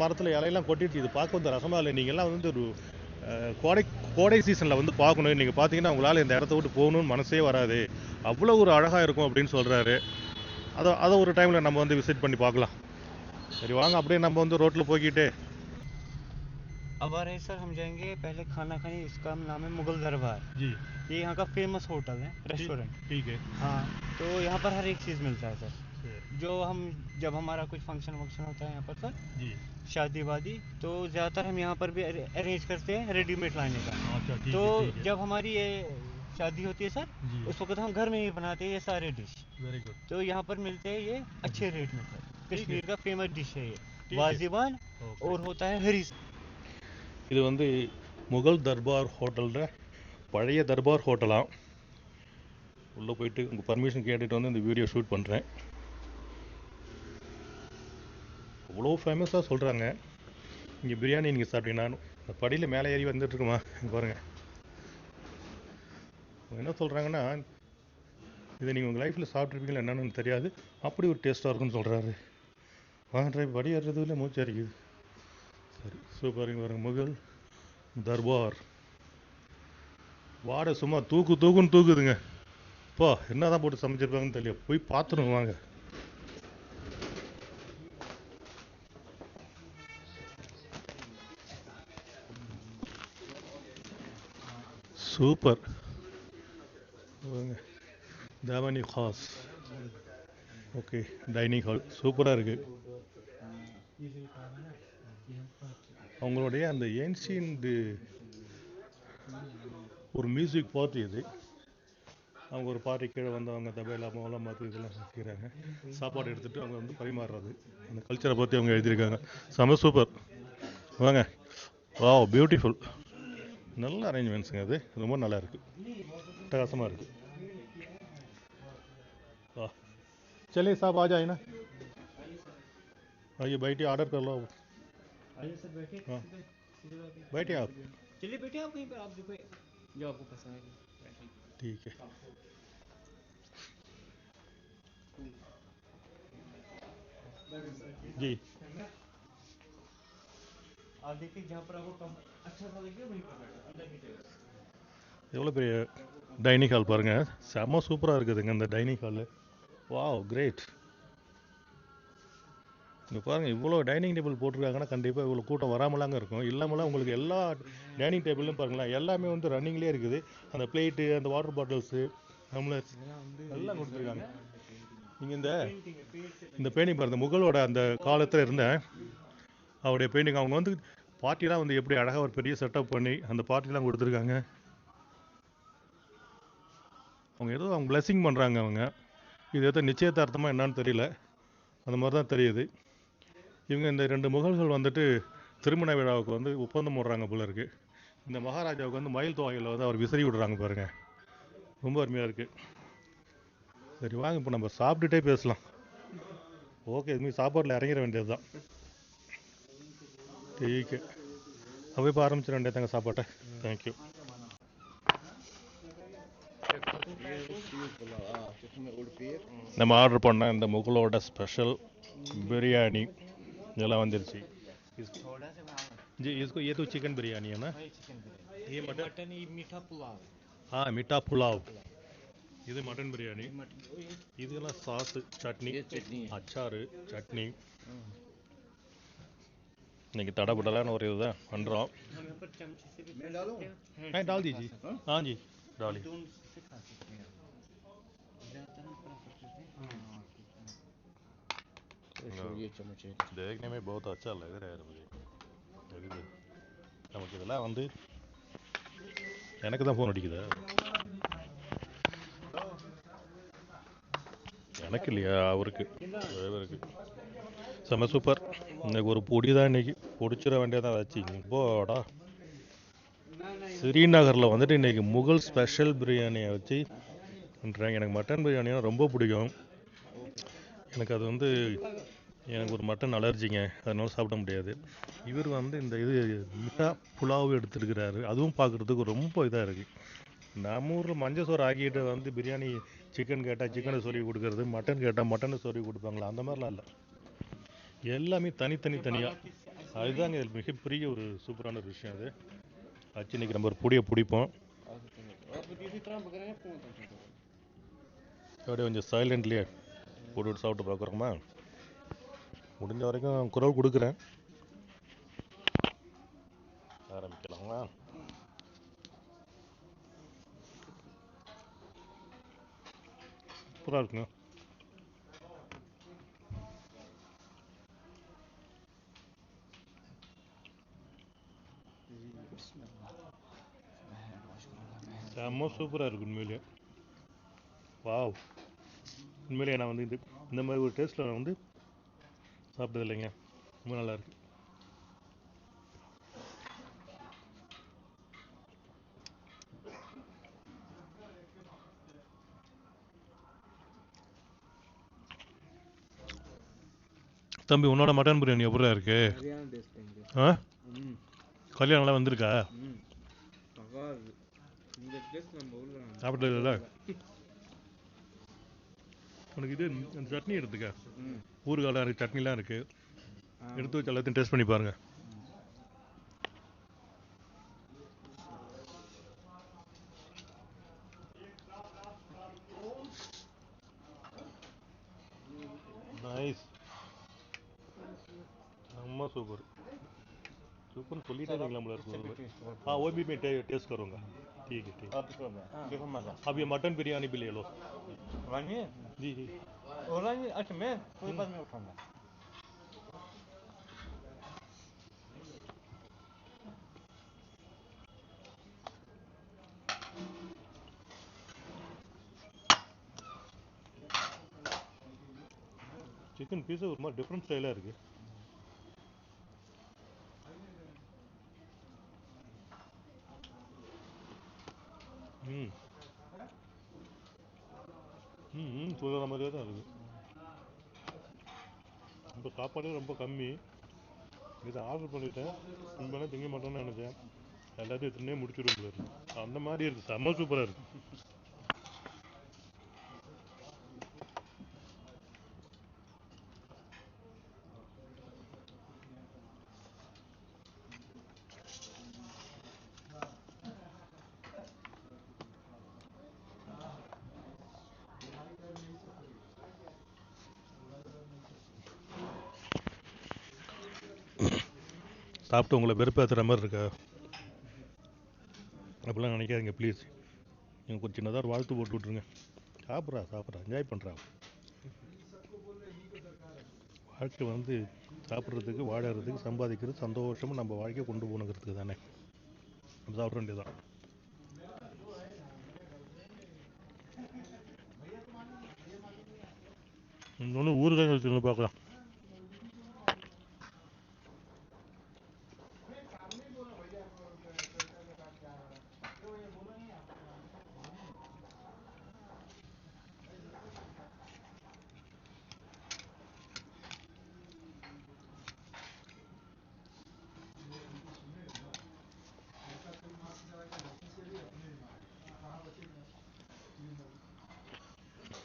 மரத்தில் இலையெல்லாம் கொட்டிட்டு இது பார்க்க வந்து ரசமாக இல்லை. நீங்கள்லாம் வந்து ஒரு கோடை கோடை சீசனில் வந்து பார்க்கணும். நீங்கள் பார்த்தீங்கன்னா உங்களால் இந்த இடத்த விட்டு போகணும்னு மனசே வராது, அவ்வளோ ஒரு அழகாக இருக்கும் அப்படின்னு சொல்கிறாரு. அதை ஒரு டைமில் நம்ம வந்து விசிட் பண்ணி பார்க்கலாம். சரி வாங்க, அப்படியே நம்ம வந்து ரோட்டில் போய்கிட்டு अब आ रहे हैं सर, हम जाएंगे पहले खाना खाने। इसका नाम है मुगल दरबार जी। ये यहाँ का फेमस होटल है, रेस्टोरेंट। ठीक है। हाँ, तो यहाँ पर हर एक चीज़ मिलता है सर, जो हम जब हमारा कुछ फंक्शन वंक्शन होता है यहाँ पर सर जी, शादी वादी, तो ज़्यादातर हम यहाँ पर भी अरेंज करते हैं रेडीमेड लाने का। अच्छा ठीक तो है, ठीक है। जब हमारी ये शादी होती है सर, जी, उस वक्त हम घर में ही बनाते हैं ये सारे डिश। Very good. तो यहाँ पर मिलते हैं ये अच्छे रेट में सर। कश्मीर का फेमस डिश है ये ठीक है। वाजिबान, Okay. और होता है हरीस। இது வந்து முகல் தர்பார் ஹோட்டலில் பழைய தர்பார் ஹோட்டலாம். உள்ளே போயிட்டு உங்கள் பர்மிஷன் கேட்டுட்டு வந்து இந்த வீடியோ ஷூட் பண்ணுறேன். அவ்வளோ ஃபேமஸாக சொல்கிறாங்க. இங்கே பிரியாணி நீங்கள் சாப்பிட்டீங்கன்னா இந்த படியில் மேலே ஏறி வந்துட்டுருக்குமா இங்கே பாருங்கள். அவங்க என்ன சொல்கிறாங்கன்னா, இதை நீங்கள் உங்கள் லைஃப்பில் சாப்பிட்ருப்பீங்களா என்னன்னு தெரியாது, அப்படி ஒரு டேஸ்ட்டாக இருக்குன்னு சொல்கிறாரு. வாங்க படி ஏறுறதுல மூச்சு அரிக்குது. சரி சூப்பருங்க பாருங்க, முகல் தர்பார். வாடை சும்மா தூக்குன்னு தூக்குதுங்க. இப்போ என்ன தான் போட்டு சமைச்சிருப்பாங்கன்னு தெரியல, போய் பார்த்துருங்க வாங்க. சூப்பர் தாவனி ஹாஸ். ஓகே, டைனிங் ஹால் சூப்பராக இருக்குது. அவங்களுடைய அந்த ஏன்ஷியன்ட் ஒரு மியூசிக் பார்ட்டி இது. அவங்க ஒரு பார்ட்டி கீழே வந்து அவங்க தபையில் மோளம் பார்த்து இதெல்லாம் செய்கிறாங்க. சாப்பாடு எடுத்துகிட்டு அவங்க வந்து பரிமாறுறது, அந்த கல்ச்சரை பற்றி அவங்க எழுதியிருக்காங்க. செம சூப்பர். வாங்க. வா, பியூட்டிஃபுல். நல்ல அரேஞ்ச்மெண்ட்ஸுங்க, அது ரொம்ப நல்லா இருக்குது, அட்டகாசமாக இருக்குது. वाह, चलिए साहब आ जाए ना, आइए बैठिए, ऑर्डर कर लो। आइए सर बैठिए। हाँ बैठिए आप। चलिए बैठिए आप कहीं पर, आप देखो जो आपको पसंद है बैठिए। ठीक है। जी, आप देखिए जहाँ पर आपको कम अच्छा सा लगे वहीं पर बैठो, अंदर की टेबल। எவ்வளோ பெரிய டைனிங் ஹால் பாருங்கள், செம்ம சூப்பராக இருக்குதுங்க இந்த டைனிங் ஹாலு. Wow, great. இங்கே பாருங்கள், இவ்வளோ டைனிங் டேபிள் போட்டிருக்காங்கன்னா கண்டிப்பாக இவ்வளோ கூட்டம் வராமலாங்க இருக்கும். இல்லாமலாம் உங்களுக்கு எல்லா டைனிங் டேபிளும் பாருங்களேன், எல்லாமே வந்து ரன்னிங்லேயே இருக்குது. அந்த பிளேட்டு, அந்த வாட்டர் பாட்டில்ஸு, டம்ளர்ஸ் எல்லாம் கொடுத்துருக்காங்க. நீங்கள் இந்த பெயிண்டிங் பாருங்கள், முகலோட அந்த காலத்தில் இருந்த அவருடைய பெயிண்டிங். அவங்க வந்து பார்ட்டிலாம் வந்து எப்படி அழகாக ஒரு பெரிய செட்டப் பண்ணி அந்த பார்ட்டிலாம் கொடுத்துருக்காங்க. அவங்க ஏதோ அவங்க பிளெஸிங் பண்ணுறாங்க. அவங்க இது ஏதோ நிச்சயதார்த்தமாக என்னான்னு தெரியல, அந்த மாதிரி தான் தெரியுது. இவங்க இந்த 2 முகல்கள் வந்துட்டு திருமண விழாவுக்கு வந்து ஒப்பந்தம் போடுறாங்க போல இருக்குது. இந்த மகாராஜாவுக்கு வந்து மயில் தொகையில் வந்து அவர் விசிறி விடுறாங்க பாருங்கள், ரொம்ப அருமையாக இருக்குது. சரி வாங்க, இப்போ நம்ம சாப்பிட்டுட்டே பேசலாம். ஓகே, இதுமாதிரி சாப்பாட்டில் இறங்கிட வேண்டியது தான். டீக்கு அப்போ இப்போ ஆரம்பிச்சிட வேண்டியதாங்க சாப்பாட்டை. தேங்க்யூ. நம்ம ஆர்டர் பண்ண இந்த முகலோட ஸ்பெஷல் பிரியாணி இதெல்லாம் வந்துருச்சு. जी, इसको ये तो चिकन बिरयानी है ना, ये मटन, ये मीठा पुलाव। हाँ मीठा पुलाव, இது மட்டன் பிரியாணி. இதெல்லாம் சாஸ், சட்னி, அச்சாறு, சட்னி. இன்னைக்கு தடபுடலான ஒரு இதுதான் பண்ணுறோம். डाल दीजिए। हाँ जी डालिए। देखने में बहुत अच्छा लग रहा है मुझे। நமக்கு இதெல்லாம் வந்து எனக்கு தான் ஃபோன் அடிக்குதா, எனக்கு இல்லையா, அவருக்கு டிரைவருக்கு. செம்ம சூப்பர். இன்னைக்கு ஒரு பொடி தான், இன்னைக்கு பொடிச்சிட வேண்டியதான் வச்சு போடா. ஸ்ரீநகரில் வந்துட்டு இன்றைக்கி முகல் ஸ்பெஷல் பிரியாணியை வச்சு பண்ணுறாங்க. எனக்கு மட்டன் பிரியாணினா ரொம்ப பிடிக்கும். எனக்கு அது வந்து எனக்கு ஒரு மட்டன் அலர்ஜிங்க, அதனால சாப்பிட முடியாது. இவர் வந்து இந்த இது மிட்டா புலாவும் எடுத்துருக்கிறாரு, அதுவும் பார்க்குறதுக்கு ரொம்ப இதாக இருக்குது. நம்ம ஊரில் மஞ்சள் சோறு ஆக்கிட்டு வந்து பிரியாணி சிக்கன் கேட்டால் சிக்கனை சொல்லி கொடுக்கறது, மட்டன் கேட்டால் மட்டனை சொல்லி கொடுப்பாங்களா, அந்த மாதிரிலாம் இல்லை. எல்லாமே தனித்தனியாக அதுதாங்க இதில் மிகப்பெரிய ஒரு சூப்பரான ஒரு விஷயம் அது. ஆச்சு இன்னைக்கு நம்ம ஒரு பொடியை பிடிப்போம். அப்படியே கொஞ்சம் சைலண்ட்லேயே போட்டு சாப்பிட்டு பார்க்குறோமா. முடிஞ்ச வரைக்கும் குரல் கொடுக்குறேன். ஆரம்பிக்கலாமா? சூப்பராக இருக்குங்க. செம்ம சூப்பராக இருக்கு உண்மையிலேயே. வாவ், உண்மையிலேயே நான் வந்து இந்த மாதிரி ஒரு டேஸ்ட்டில் நான் வந்து சாப்பிட்டது இல்லைங்க. ரொம்ப நல்லா இருக்கு. தம்பி, உன்னோட மட்டன் பிரியாணி எப்படியா இருக்கு? ஆ, கல்யாணம்லாம் வந்திருக்கா? சாப்பிட்டது இல்லை. உனக்கு இது அந்த சட்னி எடுத்துக்க. ஊறுகாலாம் இருக்குது, சட்னிலாம் இருக்குது. எடுத்து வச்சு எல்லாத்தையும் டேஸ்ட் பண்ணி பாருங்க. நைஸ், ரொம்ப சூப்பர். சூப்பர்னு சொல்லிட்டே இருக்கீங்களா நம்மள இருக்கும். हाँ वो भी मैं टेस्ट करूँगा. ठीक है, ठीक है. अब ये मटन बिरयानी भी ले लो. जी जी. अच्छा मैं कोई बात नहीं उठाऊंगा. சிக்கன் பீஸு ஒரு மாதிரி டிஃப்ரெண்ட் ஸ்டைலாக இருக்குது. ம் ம் ம் சொல்கிற மாதிரியே தான் இருக்குது. இப்போ சாப்பாடே ரொம்ப கம்மி. இதை ஆர்டர் பண்ணிட்டேன். உண்மையிலே திங்க மாட்டேன்னு நினச்சேன். எல்லாத்தையும் தின்னே முடிச்சுடும் போல இருக்கு. அந்த மாதிரி இருக்குது. செம்ம சூப்பராக இருக்குது. சாப்பிட்டு உங்களை வெறுப்பேற்றுற மாதிரி இருக்கா? அப்படிலாம் நினைக்காதீங்க ப்ளீஸ். நீங்கள் கொஞ்சம் சின்னதாக ஒரு வாழ்த்து போட்டு விட்ருங்க. சாப்பிட்றா என்ஜாய் பண்ணுறா. வாழ்க்கை வந்து சாப்பிட்றதுக்கு, வாழறதுக்கு, சம்பாதிக்கிறது, சந்தோஷமாக நம்ம வாழ்க்கையை கொண்டு போகணுங்கிறதுக்கு தானே. நம்ம சாப்பிட வேண்டியதான். இன்னொன்று ஊறுகாய் வச்சுருந்து பார்க்கலாம்.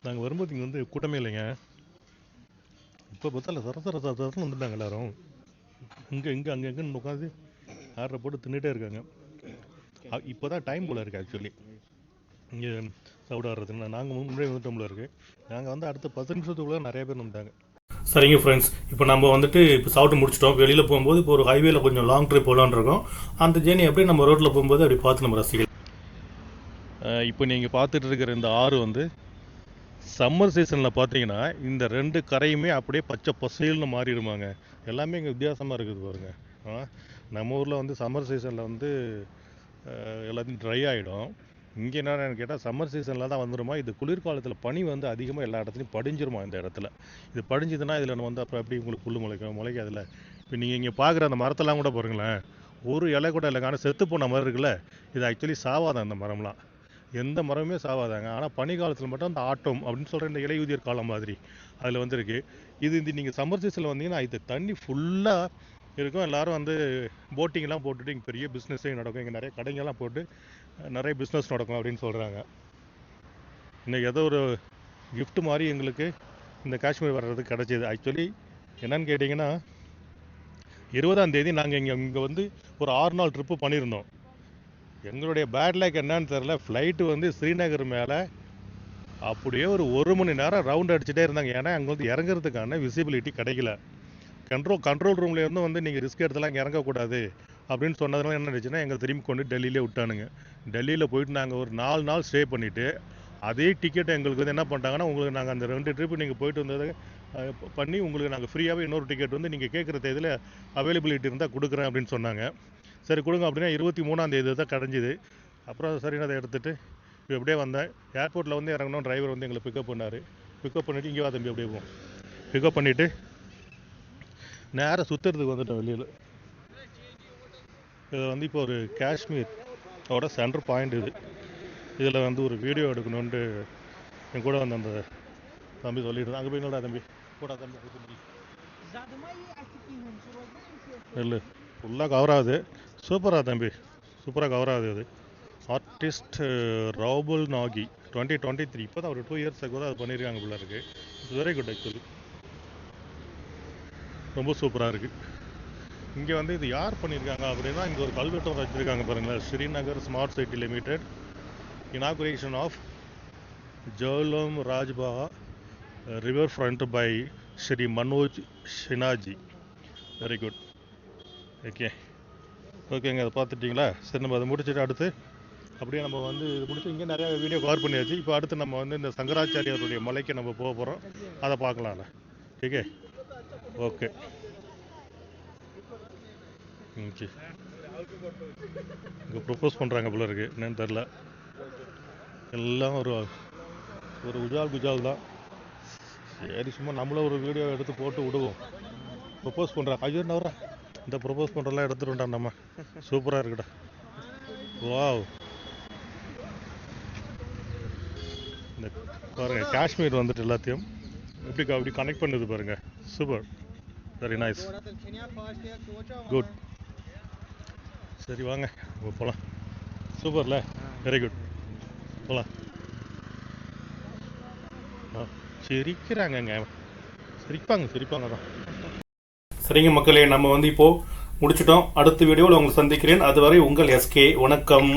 நாங்கள் வரும்போது இங்கே வந்து கூட்டமே இல்லைங்க. இப்போ பார்த்தால சரசரன்னு வந்துட்டாங்க எல்லாரும். இங்கே அங்கன்னு உட்காந்து ஆர்டரை போட்டு தின்னுட்டே இருக்காங்க. இப்போ தான் டைம் போல் இருக்குது ஆக்சுவலி இங்கே சாப்பிட வர்றதுன்னா. நாங்கள் முன்னாடி வந்துட்டோம் போல இருக்குது. நாங்கள் வந்து அடுத்த 10 நிமிஷத்துக்குள்ளே நிறைய பேர் வந்துட்டாங்க. சரிங்க ஃப்ரெண்ட்ஸ், இப்போ நம்ம வந்துட்டு இப்போ சாப்பிட்டு முடிச்சிட்டோம். வெளியில் போகும்போது இப்போ ஒரு ஹைவேல கொஞ்சம் லாங் ட்ரிப் போகலான்னு இருக்கோம். அந்த ஜேர்னி அப்படியே நம்ம ரோட்டில் போகும்போது அப்படி பார்த்து நம்ம ரசிக்கலாம். இப்போ நீங்கள் பார்த்துட்டு இருக்கிற இந்த ஆறு வந்து சம்மர் சீசனில் பார்த்தீங்கன்னா இந்த 2 கரையுமே அப்படியே பச்சை பசேல்னு மாறிடுமாங்க. எல்லாமே இங்கே வித்தியாசமாக இருக்குது பாருங்க. நம்ம ஊரில் வந்து சம்மர் சீசனில் வந்து எல்லாத்தையும் ட்ரை ஆகிடும். இங்கே என்னென்னு கேட்டால் சம்மர் சீசனில் தான் வந்துடுமா. இது குளிர்காலத்தில் பனி வந்து அதிகமாக எல்லா இடத்துலையும் படிஞ்சிருமா. இந்த இடத்துல இது படிஞ்சதுன்னா இதில் வந்து அப்புறம் எப்படி உங்களுக்கு புல் முளைக்காதுல்ல. இப்போ நீங்கள் இங்கே பார்க்குற அந்த மரத்தெல்லாம் கூட பாருங்களேன், ஒரு இலை கூட இல்லை. ஆனால் செத்து போன மரம் இருக்குல்ல, இது ஆக்சுவலி சாவாதான். அந்த மரம்லாம் எந்த மரமுமே சாவாதாங்க. ஆனால் பனிக்காலத்தில் மட்டும் அந்த ஆட்டம் அப்படின்னு சொல்கிற இந்த இலையுதிர் காலம் மாதிரி அதில் வந்துருக்கு. இது நீங்கள் சம்மர் சீசனில் வந்தீங்கன்னா இது தண்ணி ஃபுல்லாக இருக்கும். எல்லோரும் வந்து போட்டிங்லாம் போட்டுட்டு இங்கே பெரிய பிஸ்னஸே நடக்கும். இங்கே நிறைய கடைங்கெல்லாம் போட்டு நிறைய பிஸ்னஸ் நடக்கும் அப்படின்னு சொல்கிறாங்க. இன்றைக்கி ஏதோ ஒரு கிஃப்ட் மாதிரி எங்களுக்கு இந்த காஷ்மீர் வர்றதுக்கு கிடச்சிது. ஆக்சுவலி என்னன்னு கேட்டிங்கன்னா, 20ஆம் தேதி நாங்கள் இங்கே வந்து ஒரு 6 நாள் ட்ரிப்பு பண்ணியிருந்தோம். எங்களுடைய பேட் லேக் என்னன்னு தெரில, ஃப்ளைட்டு வந்து ஸ்ரீநகர் மேலே அப்படியே ஒரு 1 மணி நேரம் ரவுண்ட் அடிச்சுட்டே இருந்தாங்க. ஏன்னா அங்கே வந்து இறங்குறதுக்கான விசிபிலிட்டி கிடைக்கல. கண்ட்ரோல் ரூம்லேருந்து வந்து நீங்கள் ரிஸ்க் எடுத்துலாம் இங்கே இறங்கக்கூடாது அப்படின்னு சொன்னதுனால என்ன நினச்சுன்னா எங்களை திரும்பி கொண்டு டெல்லியிலே விட்டானுங்க. டெல்லியில் போயிட்டு நாங்கள் ஒரு 4 நாள் ஸ்டே பண்ணிவிட்டு அதே டிக்கெட் எங்களுக்கு வந்து என்ன பண்ணிட்டாங்கன்னா, உங்களுக்கு நாங்கள் அந்த 2 ட்ரிப்பு நீங்கள் போயிட்டு வந்தது பண்ணி உங்களுக்கு நாங்கள் ஃப்ரீயாகவே இன்னொரு டிக்கெட் வந்து நீங்கள் கேட்குற தேதியில் அவைலபிலிட்டி இருந்தால் கொடுக்குறேன் அப்படின்னு சொன்னாங்க. சரி கொடுங்க அப்படின்னா 23ஆம் தேதி தான் கிடைஞ்சிது. அப்புறம் சரின்னு அதை எடுத்துகிட்டு இப்போ எப்படியே வந்தேன். ஏர்போர்ட்டில் வந்து இறங்கணும், டிரைவர் வந்து எங்களை பிக்கப் பண்ணார். பிக்கப் பண்ணிவிட்டு இங்கே வா தம்பி அப்படியே போவோம். பிக்கப் பண்ணிவிட்டு நேராக சுற்றுறதுக்கு வந்துட்டோம் வெளியில். இது வந்து இப்போ ஒரு காஷ்மீரோட சென்டர் பாயிண்ட் இது. இதில் வந்து ஒரு வீடியோ எடுக்கணுன்ட்டு என் கூட வந்து அந்த தம்பி சொல்லிட்டு அங்கே போய் என்னடா தம்பி கூட தம்பி இல்லை ஃபுல்லாக கவர் ஆகுது. சூப்பராக தம்பி, சூப்பராக கவர் ஆகுது. அது ஆர்டிஸ்ட் ராபுல் நாகி 2023 இப்போ தான் ஒரு 2 இயர்ஸ் கூட அது பண்ணியிருக்காங்க போல இருக்குது. இட்ஸ் வெரி குட் ஆக்சுவலி, ரொம்ப சூப்பராக இருக்குது. இங்கே வந்து இது யார் பண்ணியிருக்காங்க அப்படின்னா, இங்கே ஒரு கல்வெட்டம் வச்சுருக்காங்க பாருங்களேன். Srinagar smart city limited inauguration of Jhelum Rajbagh riverfront by Shri Manoj Sinha ji. Very good. ஓகேங்க, அதை பார்த்துட்டிங்களா? சரி, நம்ம அதை முடிச்சுட்டு அடுத்து அப்படியே நம்ம வந்து இது முடிச்சு இங்கே நிறையா வீடியோ கவர் பண்ணியாச்சு. இப்போ அடுத்து நம்ம வந்து இந்த சங்கராச்சாரியாருடைய மலைக்கு நம்ம போக போகிறோம். அதை பார்க்கலாம்ல. Okay okay okay. இங்கே ப்ரொப்போஸ் பண்ணுறாங்க போல இருக்குது, என்னன்னு தெரில. எல்லாம் ஒரு குஜால் தான். சரி, சும்மா நம்மளும் ஒரு வீடியோ எடுத்து போட்டு விடுவோம். ப்ரொப்போஸ் பண்ணுறாங்க. ஐயோ நவரா, இந்த ப்ரொப்போஸ் பண்ணுறலாம் எடுத்துட்டோம்டா நம்ம. சூப்பராக இருக்குடா. வாவ், இந்த பாருங்கள் காஷ்மீர் வந்துட்டு எல்லாத்தையும் அப்படி கனெக்ட் பண்ணுது பாருங்கள். Super, very nice, good. சரி வாங்க போகலாம். சூப்பர்ல, வெரி குட், போகலாம். சிரிக்கிறாங்கங்க, சிரிப்பாங்க தான். சரிங்க மக்களே, நம்ம வந்து இப்போது முடிச்சிட்டோம். அடுத்த வீடியோவில் உங்களை சந்திக்கிறேன். அதுவரை உங்கள் SK. வணக்கம்.